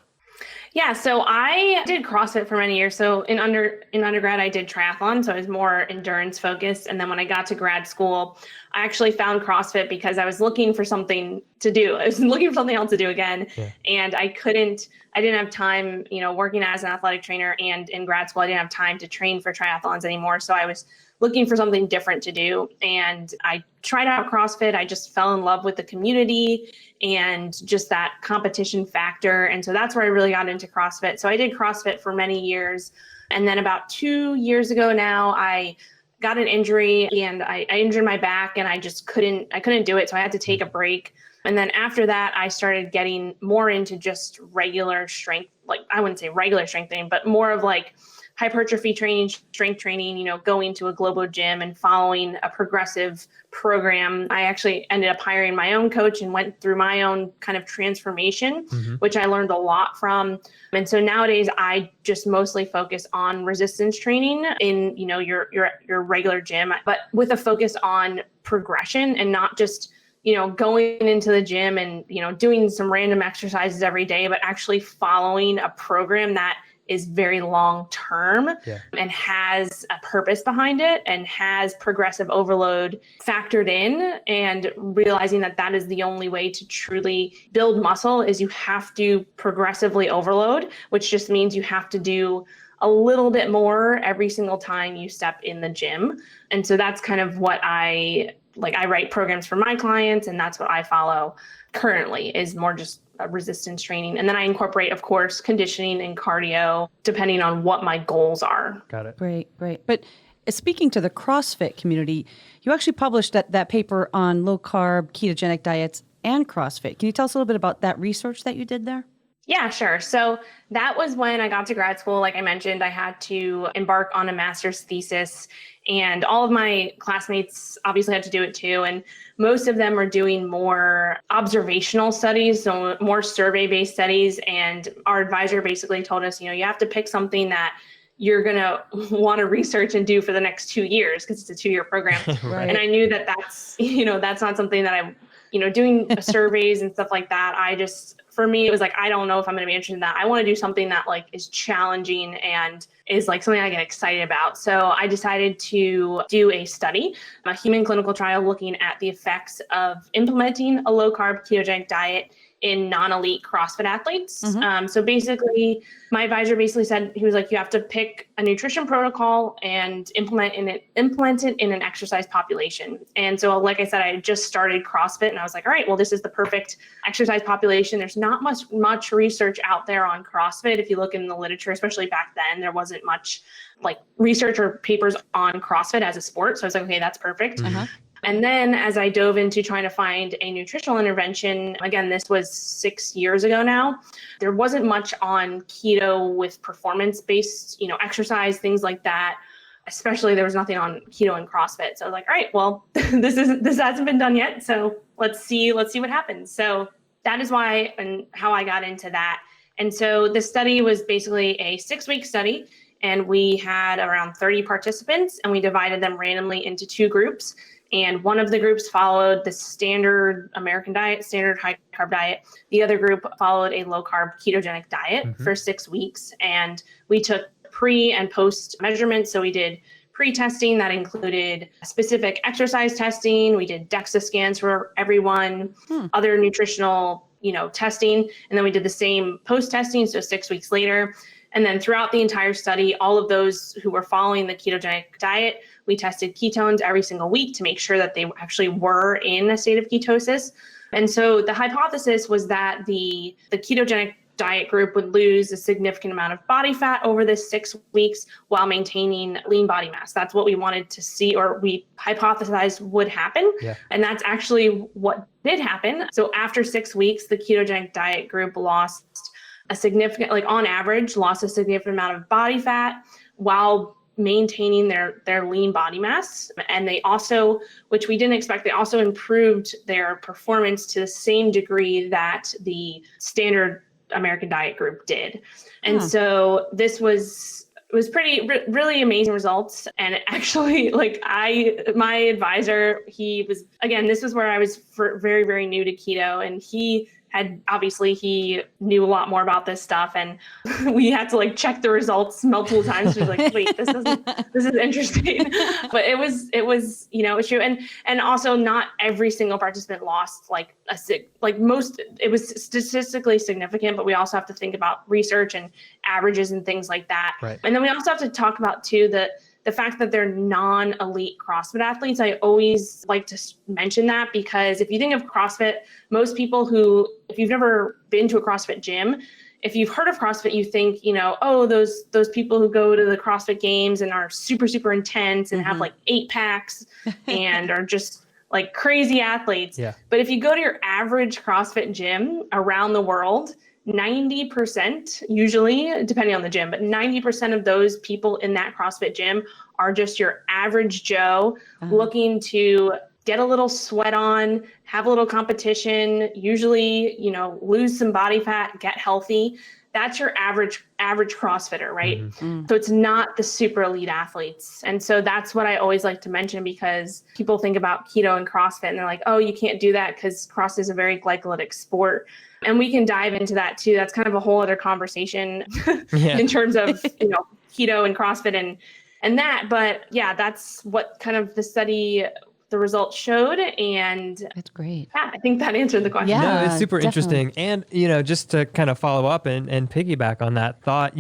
Yeah, so I did CrossFit for many years. So in undergrad, I did triathlon, so I was more endurance focused. And then when I got to grad school, I actually found CrossFit because I was looking for something to do. I was looking for something else to do again. Yeah. And I didn't have time, working as an athletic trainer and in grad school, I didn't have time to train for triathlons anymore. So I was looking for something different to do. And I tried out CrossFit. I just fell in love with the community and just that competition factor. And so that's where I really got into CrossFit. So I did CrossFit for many years. And then about 2 years ago now, I got an injury and I injured my back and I couldn't do it. So I had to take a break. And then after that, I started getting more into just regular strength, like I wouldn't say regular strength training, but more of like hypertrophy training, strength training, going to a global gym and following a progressive program. I actually ended up hiring my own coach and went through my own kind of transformation, which I learned a lot from. And so nowadays I just mostly focus on resistance training in, your regular gym, but with a focus on progression and not just going into the gym and, doing some random exercises every day, but actually following a program that is very long-term and has a purpose behind it and has progressive overload factored in, and realizing that that is the only way to truly build muscle is you have to progressively overload, which just means you have to do a little bit more every single time you step in the gym. And so that's kind of what I write programs for my clients, and that's what I follow currently is more just resistance training. And then I incorporate, of course, conditioning and cardio, depending on what my goals are. Got it. Great. But speaking to the CrossFit community, you actually published that paper on low carb ketogenic diets and CrossFit. Can you tell us a little bit about that research that you did there? Yeah, sure. So that was when I got to grad school. Like I mentioned, I had to embark on a master's thesis, and all of my classmates obviously had to do it too. And most of them were doing more observational studies, so more survey-based studies. And our advisor basically told us, you have to pick something that you're going to want to research and do for the next 2 years because it's a 2-year program. Right. And I knew that that's not something that I, doing surveys and stuff like that. For me, it was like, I don't know if I'm going to be interested in that. I want to do something that is challenging and is something I get excited about. So I decided to do a study, a human clinical trial looking at the effects of implementing a low carb ketogenic diet in non-elite CrossFit athletes. So basically, my advisor said, he was like, you have to pick a nutrition protocol and implement it in an exercise population. And so, like I said, I had just started CrossFit and I was like, all right, well, this is the perfect exercise population. There's not much research out there on CrossFit. If you look in the literature, especially back then, there wasn't much research or papers on CrossFit as a sport. So I was like, okay, that's perfect. And then as I dove into trying to find a nutritional intervention, again, this was 6 years ago now, there wasn't much on keto with performance-based, exercise, things like that. Especially there was nothing on keto and CrossFit. So I was like, all right, well, this hasn't been done yet. So let's see what happens. So that is why and how I got into that. And so the study was basically a 6-week study, and we had around 30 participants, and we divided them randomly into 2 groups. And one of the groups followed the standard American diet, standard high carb diet. The other group followed a low carb ketogenic diet for 6 weeks. And we took pre and post measurements. So we did pre-testing that included specific exercise testing. We did DEXA scans for everyone, other nutritional, testing. And then we did the same post-testing. So 6 weeks later. And then throughout the entire study, all of those who were following the ketogenic diet, we tested ketones every single week to make sure that they actually were in a state of ketosis. And so the hypothesis was that the ketogenic diet group would lose a significant amount of body fat over this 6 weeks while maintaining lean body mass. That's what we wanted to see, or we hypothesized would happen. Yeah. And that's actually what did happen. So after 6 weeks, the ketogenic diet group lost a significant, on average, lost a significant amount of body fat while maintaining their lean body mass. And they also, which we didn't expect, they also improved their performance to the same degree that the standard American diet group did. And so this was really amazing results. And actually, like my advisor, he was, again, this was where I was very, very new to keto, and he knew a lot more about this stuff, and we had to like check the results multiple times. He was like, wait, this is interesting. But it was, it's true. And also not every single participant lost it was statistically significant, but we also have to think about research and averages and things like that. Right. And then we also have to talk about too, the fact that they're non-elite CrossFit athletes. I always like to mention that, because if you think of CrossFit, most people if you've never been to a CrossFit gym, if you've heard of CrossFit, you think, those people who go to the CrossFit games and are super, super intense and have like 8 packs and are just like crazy athletes. Yeah. But if you go to your average CrossFit gym around the world, 90%, usually, depending on the gym, but 90% of those people in that CrossFit gym are just your average Joe looking to get a little sweat on, have a little competition, usually, lose some body fat, get healthy. That's your average CrossFitter, right? So it's not the super elite athletes. And so that's what I always like to mention, because people think about keto and CrossFit and they're like, oh, you can't do that because CrossFit is a very glycolytic sport. And we can dive into that too. That's kind of a whole other conversation in terms of, keto and CrossFit and that. But yeah, that's what kind of the results showed. And that's great. Yeah, I think that answered the question. No, it's super definitely interesting. And, just to kind of follow up and piggyback on that thought,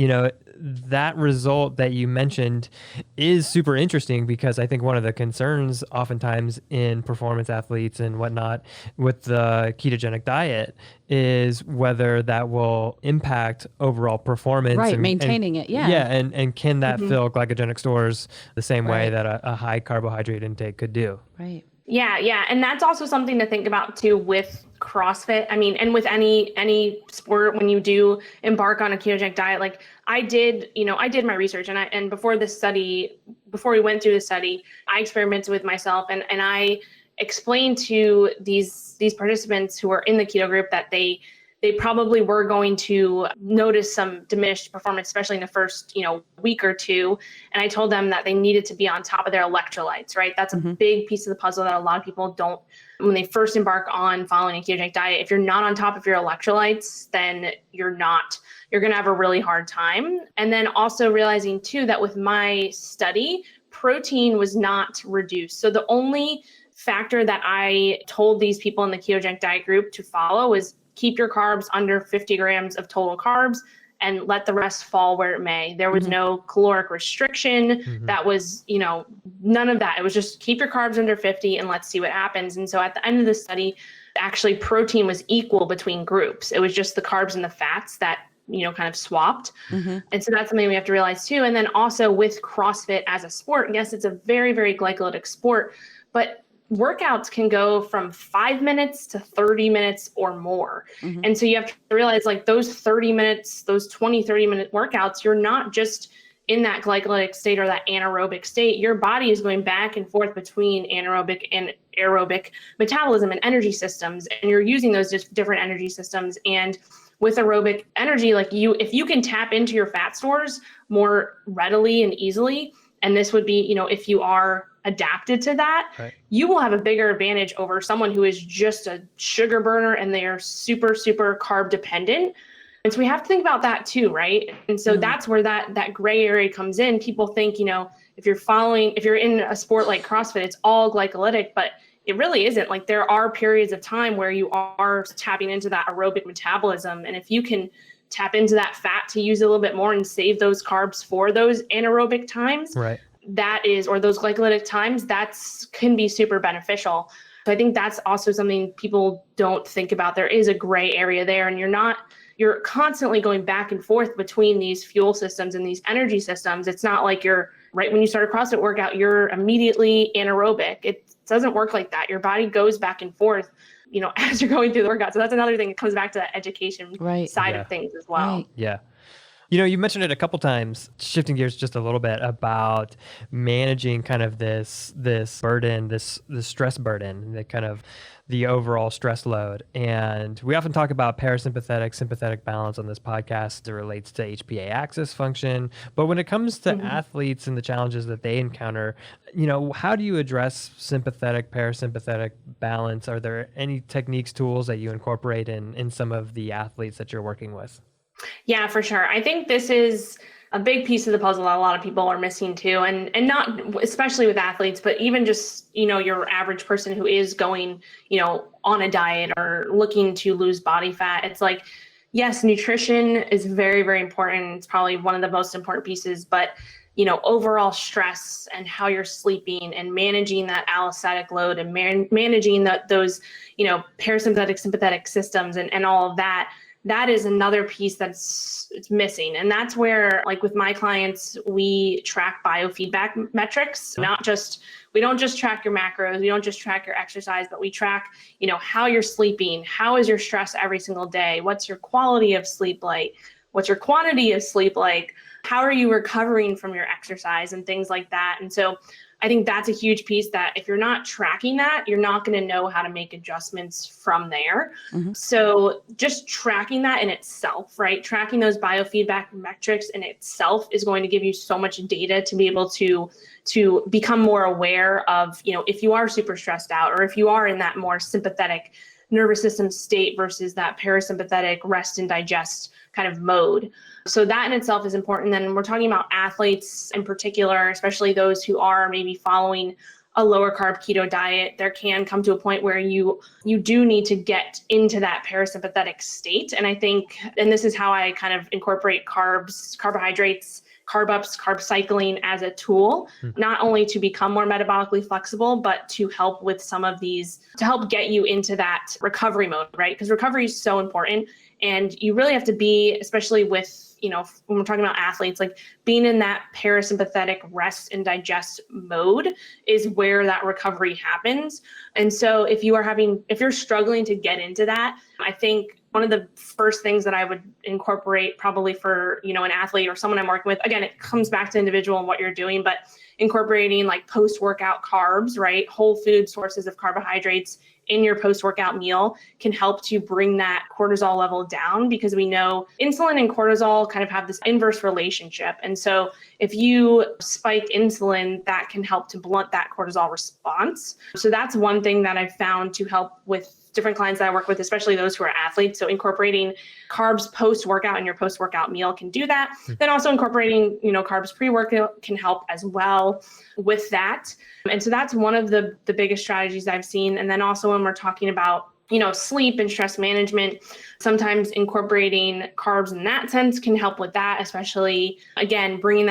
that result that you mentioned is super interesting, because I think one of the concerns oftentimes in performance athletes and whatnot with the ketogenic diet is whether that will impact overall performance. Right, maintaining it, yeah. Yeah, and can that fill glycogenic stores the same way that a high carbohydrate intake could do? Right. Yeah. And that's also something to think about too with CrossFit. I mean, and with any sport, when you do embark on a ketogenic diet, like I did my research, and before we went through the study, I experimented with myself, and I explained to these participants who are in the keto group that they probably were going to notice some diminished performance, especially in the first, week or two. And I told them that they needed to be on top of their electrolytes, right? That's a big piece of the puzzle that a lot of people don't, when they first embark on following a ketogenic diet. If you're not on top of your electrolytes, then you're going to have a really hard time. And then also realizing too, that with my study, protein was not reduced. So the only factor that I told these people in the ketogenic diet group to follow was keep your carbs under 50 grams of total carbs and let the rest fall where it may. There was no caloric restriction. That was, none of that. It was just keep your carbs under 50 and let's see what happens. And so at the end of the study, actually protein was equal between groups. It was just the carbs and the fats that, kind of swapped. And so that's something we have to realize too. And then also with CrossFit as a sport, yes, it's a very, very glycolytic sport, but workouts can go from 5 minutes to 30 minutes or more. And so you have to realize like those 30 minutes, those 30-minute workouts, you're not just in that glycolytic state or that anaerobic state. Your body is going back and forth between anaerobic and aerobic metabolism and energy systems. And you're using those different energy systems. And with aerobic energy, like if you can tap into your fat stores more readily and easily, and this would be, if you are adapted to that, you will have a bigger advantage over someone who is just a sugar burner and they are super, super carb dependent. And so we have to think about that too, right? And so that's where that gray area comes in. People think, if you're in a sport like CrossFit, it's all glycolytic, but it really isn't. Like there are periods of time where you are tapping into that aerobic metabolism. And if you can tap into that fat to use a little bit more and save those carbs for those anaerobic times, or those glycolytic times, can be super beneficial. So I think that's also something people don't think about. There is a gray area there, and you're constantly going back and forth between these fuel systems and these energy systems. It's not like you're right when you start a CrossFit workout, you're immediately anaerobic. It doesn't work like that. Your body goes back and forth, as you're going through the workout. So that's another thing that comes back to that education side of things as well. Yeah. You mentioned it a couple times, shifting gears just a little bit about managing kind of this burden, this stress burden, the kind of the overall stress load. And we often talk about parasympathetic, sympathetic balance on this podcast. It relates to HPA axis function. But when it comes to athletes and the challenges that they encounter, how do you address sympathetic, parasympathetic balance? Are there any techniques, tools that you incorporate in some of the athletes that you're working with? Yeah, for sure. I think this is a big piece of the puzzle that a lot of people are missing too. And not especially with athletes, but even just, your average person who is going, on a diet or looking to lose body fat. It's like, yes, nutrition is very, very important. It's probably one of the most important pieces, but overall stress and how you're sleeping and managing that allostatic load and managing those, parasympathetic, sympathetic systems and all of that. That is another piece it's missing. And that's where, like with my clients, we track biofeedback metrics, we don't just track your macros, we don't just track your exercise, but we track, how you're sleeping, how is your stress every single day, what's your quality of sleep like, what's your quantity of sleep like, how are you recovering from your exercise and things like that. And so I think that's a huge piece that if you're not tracking that, you're not going to know how to make adjustments from there. So just tracking that in itself, right? Tracking those biofeedback metrics in itself is going to give you so much data to be able to become more aware of, if you are super stressed out or if you are in that more sympathetic nervous system state versus that parasympathetic rest and digest kind of mode. So that in itself is important. Then we're talking about athletes in particular, especially those who are maybe following a lower carb keto diet. There can come to a point where you do need to get into that parasympathetic state. And I think, and this is how I kind of incorporate carbohydrates, carb ups, carb cycling as a tool, not only to become more metabolically flexible, but to help with some of these, to help get you into that recovery mode, right? Because recovery is so important. And you really have to be, especially with, when we're talking about athletes, like being in that parasympathetic rest and digest mode is where that recovery happens. And so if you're struggling to get into that, I think one of the first things that I would incorporate probably for, an athlete or someone I'm working with, again, it comes back to individual and what you're doing, but incorporating like post-workout carbs, right? Whole food sources of carbohydrates in your post-workout meal can help to bring that cortisol level down, because we know insulin and cortisol kind of have this inverse relationship. And so if you spike insulin, that can help to blunt that cortisol response. So that's one thing that I've found to help with different clients that I work with, especially those who are athletes. So incorporating carbs post-workout in your post-workout meal can do that. Then also incorporating, carbs pre-workout can help as well with that. And so that's one of the biggest strategies I've seen. And then also when we're talking about, sleep and stress management, sometimes incorporating carbs in that sense can help with that, especially, again, blunting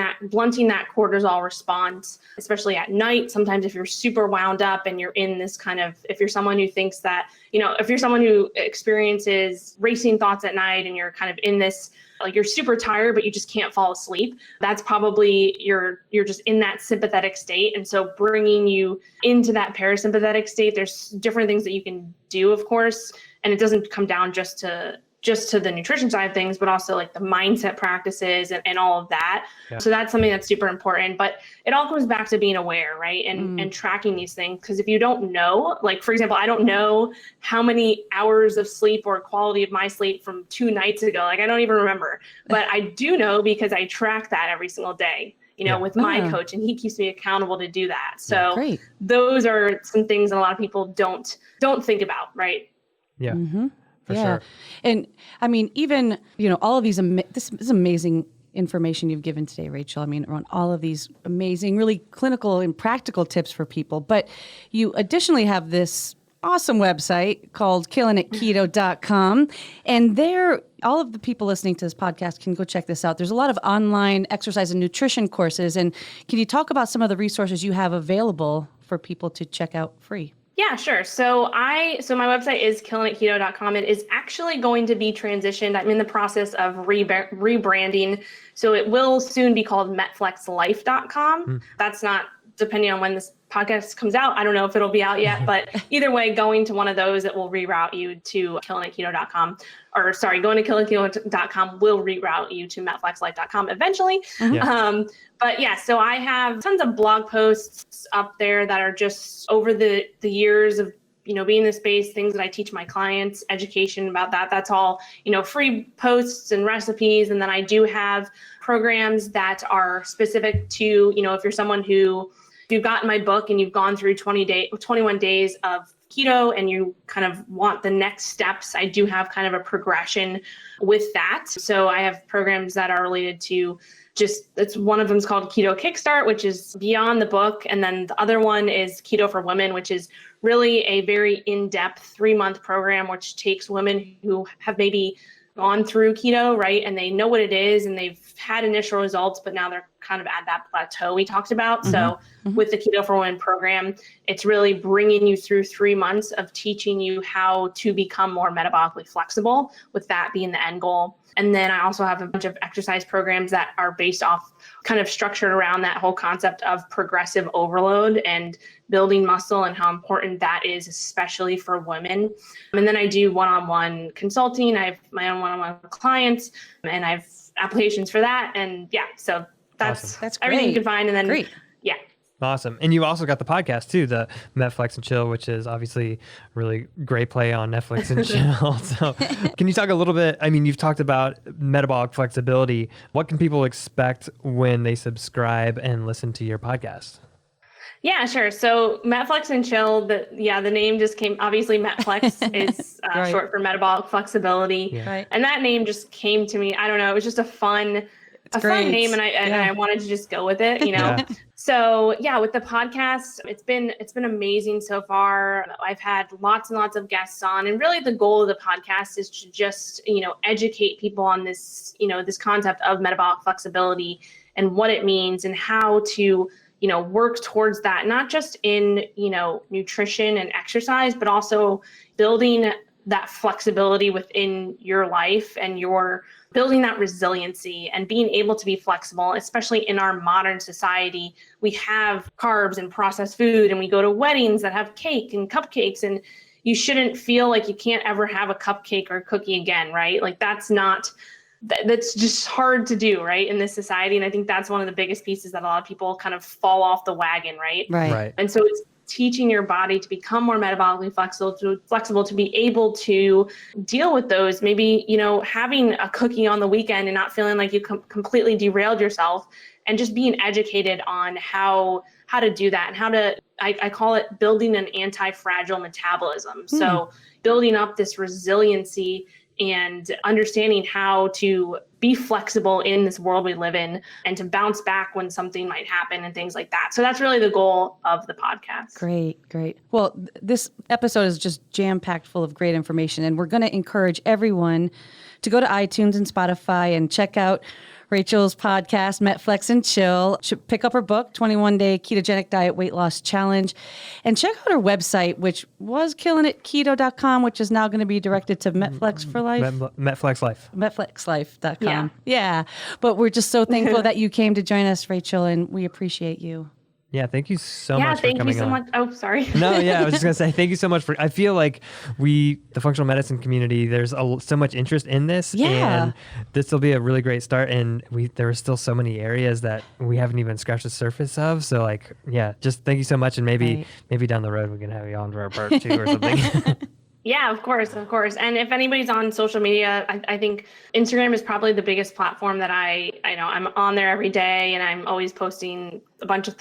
that cortisol response, especially at night. Sometimes if you're super wound up and you're in this kind of, if you're someone who thinks that, if you're someone who experiences racing thoughts at night and you're kind of in this, like you're super tired, but you just can't fall asleep, that's probably you're just in that sympathetic state. And so bringing you into that parasympathetic state, there's different things that you can do, of course, and it doesn't come down just to the nutrition side of things, but also like the mindset practices and all of that. Yeah. So that's something that's super important, but it all comes back to being aware, right? And tracking these things. Because if you don't know, like, for example, I don't know how many hours of sleep or quality of my sleep from 2 nights ago, like I don't even remember, but I do know because I track that every single day, with my coach, and he keeps me accountable to do that. So those are some things that a lot of people don't think about, right? Yeah. Mm-hmm. For sure. And I mean, even, all of these, this is amazing information you've given today, Rachel. I mean, on all of these amazing, really clinical and practical tips for people. But you additionally have this awesome website called KillinItKeto.com. And there, all of the people listening to this podcast can go check this out. There's a lot of online exercise and nutrition courses. And can you talk about some of the resources you have available for people to check out free? Yeah, sure. So my website is KillinItKeto.com. It is actually going to be transitioned. I'm in the process of rebranding. So it will soon be called MetFlexLife.com. That's not depending on when this podcast comes out, I don't know if it'll be out yet, but either way, going to one of those, it will reroute you to killinatketo.com, or sorry, going to killinatketo.com will reroute you to metflexlife.com eventually. Yeah. But yeah, so I have tons of blog posts up there that are just over the years of, being in the space, things that I teach my clients, education about that. That's all, free posts and recipes. And then I do have programs that are specific to, if you're someone who, if you've gotten my book and you've gone through 21 days of keto and you kind of want the next steps, I do have kind of a progression with that. So I have programs that are related to it's one of them is called Keto Kickstart, which is beyond the book. And then the other one is Keto for Women, which is really a very in-depth 3-month program, which takes women who have maybe gone through keto, right? And they know what it is and they've had initial results, but now they're kind of at that plateau we talked about. So with the Keto for Women program, it's really bringing you through 3 months of teaching you how to become more metabolically flexible, with that being the end goal. And then I also have a bunch of exercise programs that are based off, kind of structured around that whole concept of progressive overload and building muscle and how important that is, especially for women. And then I do one-on-one consulting. I have my own one-on-one clients and I have applications for that. And yeah, so that's Awesome. That's everything you great. can find. And then, Great. yeah. Awesome. And you also got the podcast too, the MetFlex and Chill, which is obviously a really great play on Netflix and Chill. So can you talk a little bit, you've talked about metabolic flexibility. What can people expect when they subscribe and listen to your podcast? Yeah, sure. So MetFlex and Chill, the name just came, obviously MetFlex is Right. short for metabolic flexibility. Yeah. Right. And that name just came to me. I don't know. It was just a fun great. name. And I wanted to just go with it, Yeah. So yeah, with the podcast, it's been amazing so far. I've had lots and lots of guests on, and really the goal of the podcast is to just, educate people on this, this concept of metabolic flexibility and what it means and how to, work towards that, not just in, nutrition and exercise, but also building that flexibility within your life and your building that resiliency and being able to be flexible, especially in our modern society. We have carbs and processed food, and we go to weddings that have cake and cupcakes, and you shouldn't feel like you can't ever have a cupcake or a cookie again, right? Like that's just hard to do, right, in this society. And I think that's one of the biggest pieces that a lot of people kind of fall off the wagon, right? Right. And so it's teaching your body to become more metabolically flexible to be able to deal with those. Maybe, having a cookie on the weekend and not feeling like you completely derailed yourself, and just being educated on how to do that and how to, I call it building an anti-fragile metabolism. So building up this resiliency and understanding how to be flexible in this world we live in and to bounce back when something might happen and things like that. So that's really the goal of the podcast. Great. Well, this episode is just jam-packed full of great information, and we're going to encourage everyone to go to iTunes and Spotify and check out Rachel's podcast, MetFlex and Chill. Pick up her book, 21-Day Ketogenic Diet Weight Loss Challenge, and check out her website, which was killinatketo.com, which is now going to be directed to MetFlex for Life. MetFlex Life. MetFlexLife.com. Yeah. But we're just so thankful that you came to join us, Rachel, and we appreciate you. Yeah, thank you so much for thank coming you so on. much. Oh, sorry. No, yeah, I was just going to say thank you so much for, I feel like the functional medicine community, there's so much interest in this. Yeah. And this will be a really great start. And there are still so many areas that we haven't even scratched the surface of. So just thank you so much. And maybe down the road we can have you on for a part 2 or something. Yeah, of course. And if anybody's on social media, I think Instagram is probably the biggest platform that I know. I'm on there every day, and I'm always posting a bunch of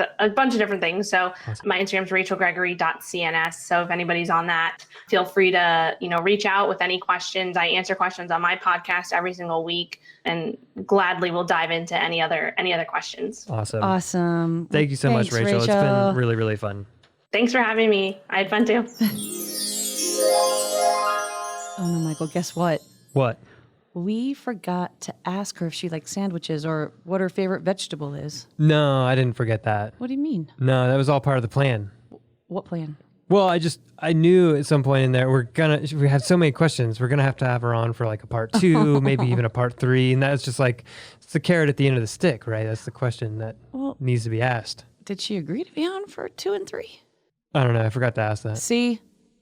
different things. So Awesome. My Instagram is rachelgregory.cns. So if anybody's on that, feel free to reach out with any questions. I answer questions on my podcast every single week, and gladly will dive into any other questions. Awesome. Thank you so much, Thanks, Rachel. It's been really, really fun. Thanks for having me. I had fun too. Oh, no, Michael, guess what? What? We forgot to ask her if she likes sandwiches or what her favorite vegetable is. No, I didn't forget that. What do you mean? No, that was all part of the plan. What plan? Well, I knew at some point in there we had so many questions. We're gonna have to have her on for like a part 2, maybe even a part 3, and that's just like it's the carrot at the end of the stick, right? That's the question that needs to be asked. Did she agree to be on for 2 and 3? I don't know. I forgot to ask that. See,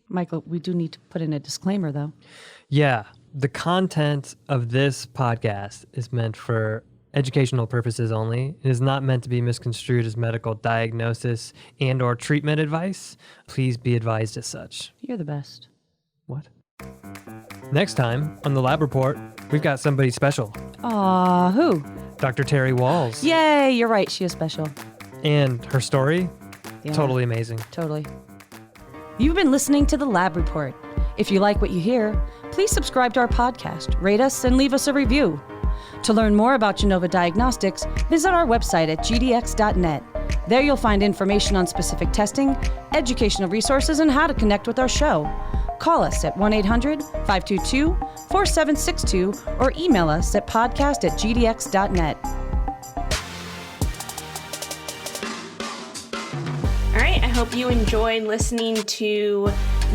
Michael, we do need to put in a disclaimer, though. Yeah. The content of this podcast is meant for educational purposes only. It is not meant to be misconstrued as medical diagnosis and or treatment advice. Please be advised as such. You're the best. What? Next time on the Lab Report, we've got somebody special. Aw, who? Dr. Terry Walls. Yay, you're right. She is special. And her story, Yeah, totally amazing. Totally. You've been listening to the Lab Report. If you like what you hear, please subscribe to our podcast, rate us, and leave us a review. To learn more about Genova Diagnostics, visit our website at gdx.net. There you'll find information on specific testing, educational resources, and how to connect with our show. Call us at 1-800-522-4762 or email us at podcast@gdx.net. All right, I hope you enjoyed listening to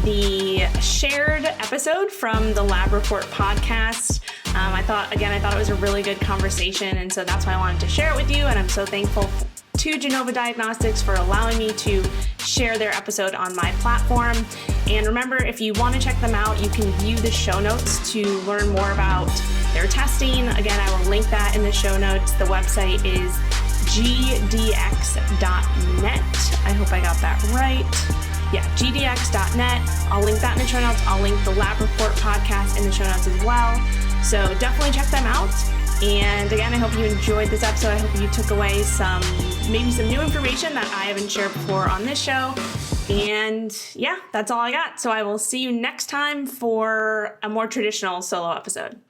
the shared episode from the Lab Report podcast. I thought it was a really good conversation, and so that's why I wanted to share it with you, and I'm so thankful to Genova Diagnostics for allowing me to share their episode on my platform. And remember, if you want to check them out, you can view the show notes to learn more about their testing. Again, I will link that in the show notes. The website is gdx.net. I hope I got that right. Yeah, gdx.net. I'll link that in the show notes. I'll link the Lab Report podcast in the show notes as well. So definitely check them out. And again, I hope you enjoyed this episode. I hope you took away maybe some new information that I haven't shared before on this show. And yeah, that's all I got. So I will see you next time for a more traditional solo episode.